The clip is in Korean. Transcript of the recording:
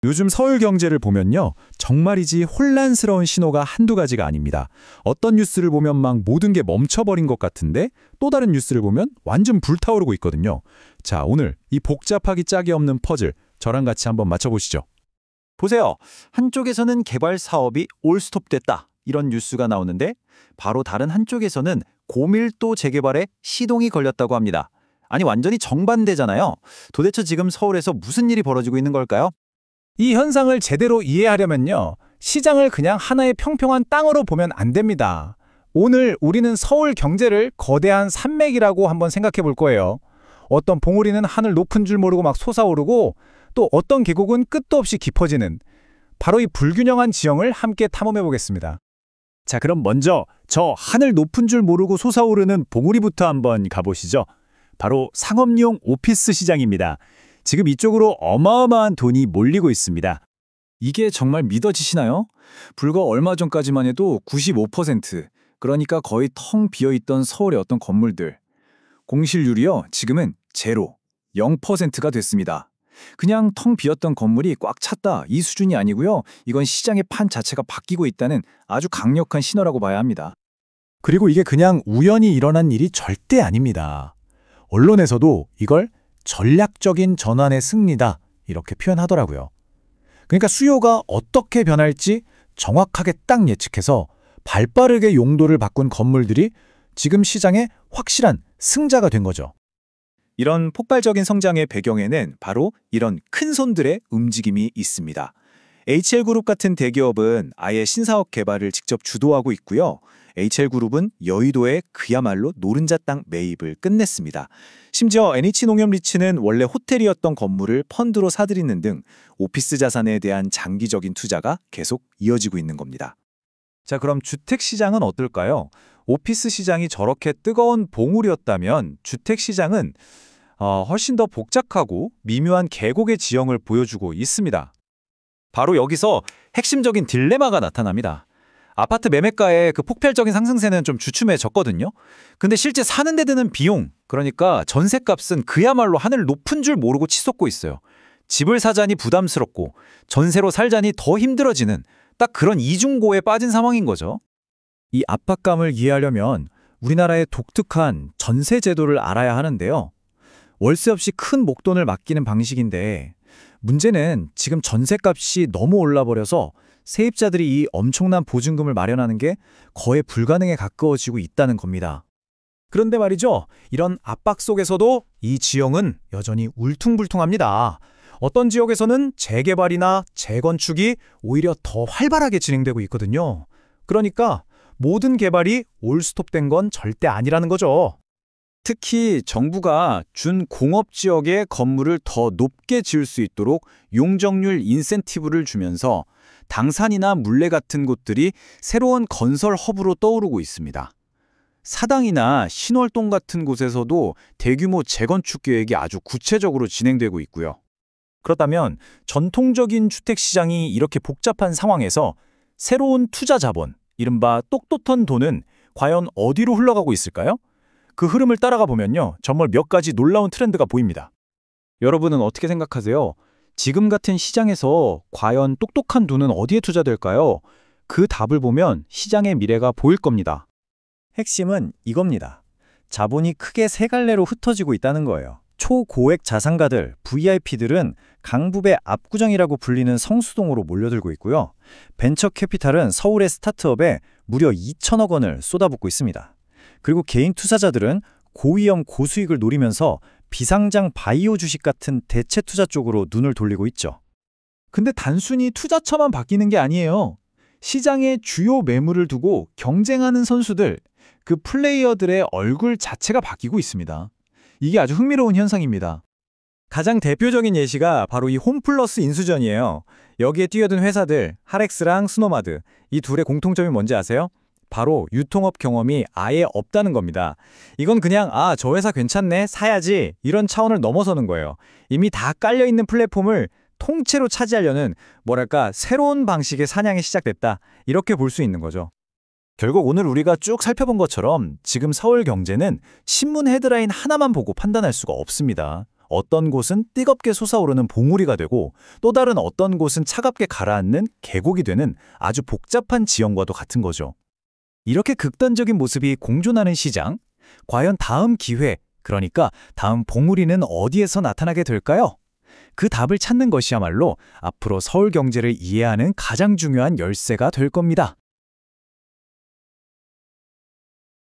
요즘 서울 경제를 보면요. 정말이지 혼란스러운 신호가 한두 가지가 아닙니다. 어떤 뉴스를 보면 막 모든 게 멈춰버린 것 같은데 또 다른 뉴스를 보면 완전 불타오르고 있거든요. 자, 오늘 이 복잡하기 짝이 없는 퍼즐 저랑 같이 한번 맞춰보시죠. 보세요. 한쪽에서는 개발 사업이 올스톱됐다. 이런 뉴스가 나오는데 바로 다른 한쪽에서는 고밀도 재개발에 시동이 걸렸다고 합니다. 아니 완전히 정반대잖아요. 도대체 지금 서울에서 무슨 일이 벌어지고 있는 걸까요? 이 현상을 제대로 이해하려면요. 시장을 그냥 하나의 평평한 땅으로 보면 안 됩니다. 오늘 우리는 서울 경제를 거대한 산맥이라고 한번 생각해 볼 거예요. 어떤 봉우리는 하늘 높은 줄 모르고 막 솟아오르고 또 어떤 계곡은 끝도 없이 깊어지는 바로 이 불균형한 지형을 함께 탐험해 보겠습니다. 자, 그럼 먼저 저 하늘 높은 줄 모르고 솟아오르는 봉우리부터 한번 가보시죠. 바로 상업용 오피스 시장입니다. 지금 이쪽으로 어마어마한 돈이 몰리고 있습니다. 이게 정말 믿어지시나요? 불과 얼마 전까지만 해도 95%, 그러니까 거의 텅 비어있던 서울의 어떤 건물들. 공실률이요, 지금은 제로, 0%가 됐습니다. 그냥 텅 비었던 건물이 꽉 찼다, 이 수준이 아니고요. 이건 시장의 판 자체가 바뀌고 있다는 아주 강력한 신호라고 봐야 합니다. 그리고 이게 그냥 우연히 일어난 일이 절대 아닙니다. 언론에서도 이걸 전략적인 전환의 승리다 이렇게 표현하더라고요. 그러니까 수요가 어떻게 변할지 정확하게 딱 예측해서 발빠르게 용도를 바꾼 건물들이 지금 시장의 확실한 승자가 된 거죠. 이런 폭발적인 성장의 배경에는 바로 이런 큰 손들의 움직임이 있습니다. HL그룹 같은 대기업은 아예 신사업 개발을 직접 주도하고 있고요. HL그룹은 여의도에 그야말로 노른자 땅 매입을 끝냈습니다. 심지어 NH농협리츠는 원래 호텔이었던 건물을 펀드로 사들이는 등 오피스 자산에 대한 장기적인 투자가 계속 이어지고 있는 겁니다. 자, 그럼 주택 시장은 어떨까요? 오피스 시장이 저렇게 뜨거운 봉우리였다면 주택 시장은 훨씬 더 복잡하고 미묘한 계곡의 지형을 보여주고 있습니다. 바로 여기서 핵심적인 딜레마가 나타납니다. 아파트 매매가의 그 폭발적인 상승세는 좀 주춤해졌거든요. 근데 실제 사는 데 드는 비용, 그러니까 전셋값은 그야말로 하늘 높은 줄 모르고 치솟고 있어요. 집을 사자니 부담스럽고 전세로 살자니 더 힘들어지는 딱 그런 이중고에 빠진 상황인 거죠. 이 압박감을 이해하려면 우리나라의 독특한 전세 제도를 알아야 하는데요. 월세 없이 큰 목돈을 맡기는 방식인데 문제는 지금 전셋값이 너무 올라버려서 세입자들이 이 엄청난 보증금을 마련하는 게 거의 불가능에 가까워지고 있다는 겁니다. 그런데 말이죠. 이런 압박 속에서도 이 지형은 여전히 울퉁불퉁합니다. 어떤 지역에서는 재개발이나 재건축이 오히려 더 활발하게 진행되고 있거든요. 그러니까 모든 개발이 올스톱된 건 절대 아니라는 거죠. 특히 정부가 준 공업지역에 건물을 더 높게 지을 수 있도록 용적률 인센티브를 주면서 당산이나 물레 같은 곳들이 새로운 건설 허브로 떠오르고 있습니다. 사당이나 신월동 같은 곳에서도 대규모 재건축 계획이 아주 구체적으로 진행되고 있고요. 그렇다면 전통적인 주택시장이 이렇게 복잡한 상황에서 새로운 투자 자본, 이른바 똑똑한 돈은 과연 어디로 흘러가고 있을까요? 그 흐름을 따라가 보면요. 정말 몇 가지 놀라운 트렌드가 보입니다. 여러분은 어떻게 생각하세요? 지금 같은 시장에서 과연 똑똑한 돈은 어디에 투자될까요? 그 답을 보면 시장의 미래가 보일 겁니다. 핵심은 이겁니다. 자본이 크게 세 갈래로 흩어지고 있다는 거예요. 초고액 자산가들, VIP들은 강북의 압구정이라고 불리는 성수동으로 몰려들고 있고요. 벤처 캐피탈은 서울의 스타트업에 무려 2천억 원을 쏟아붓고 있습니다. 그리고 개인 투자자들은 고위험 고수익을 노리면서 비상장 바이오 주식 같은 대체 투자 쪽으로 눈을 돌리고 있죠. 근데 단순히 투자처만 바뀌는 게 아니에요. 시장의 주요 매물을 두고 경쟁하는 선수들, 그 플레이어들의 얼굴 자체가 바뀌고 있습니다. 이게 아주 흥미로운 현상입니다. 가장 대표적인 예시가 바로 이 홈플러스 인수전이에요. 여기에 뛰어든 회사들, 하렉스랑 스노마드, 이 둘의 공통점이 뭔지 아세요? 바로 유통업 경험이 아예 없다는 겁니다. 이건 그냥 저 회사 괜찮네, 사야지 이런 차원을 넘어서는 거예요. 이미 다 깔려있는 플랫폼을 통째로 차지하려는 뭐랄까 새로운 방식의 사냥이 시작됐다, 이렇게 볼 수 있는 거죠. 결국 오늘 우리가 쭉 살펴본 것처럼 지금 서울 경제는 신문 헤드라인 하나만 보고 판단할 수가 없습니다. 어떤 곳은 뜨겁게 솟아오르는 봉우리가 되고 또 다른 어떤 곳은 차갑게 가라앉는 계곡이 되는 아주 복잡한 지형과도 같은 거죠. 이렇게 극단적인 모습이 공존하는 시장, 과연 다음 기회, 그러니까 다음 봉우리는 어디에서 나타나게 될까요? 그 답을 찾는 것이야말로 앞으로 서울 경제를 이해하는 가장 중요한 열쇠가 될 겁니다.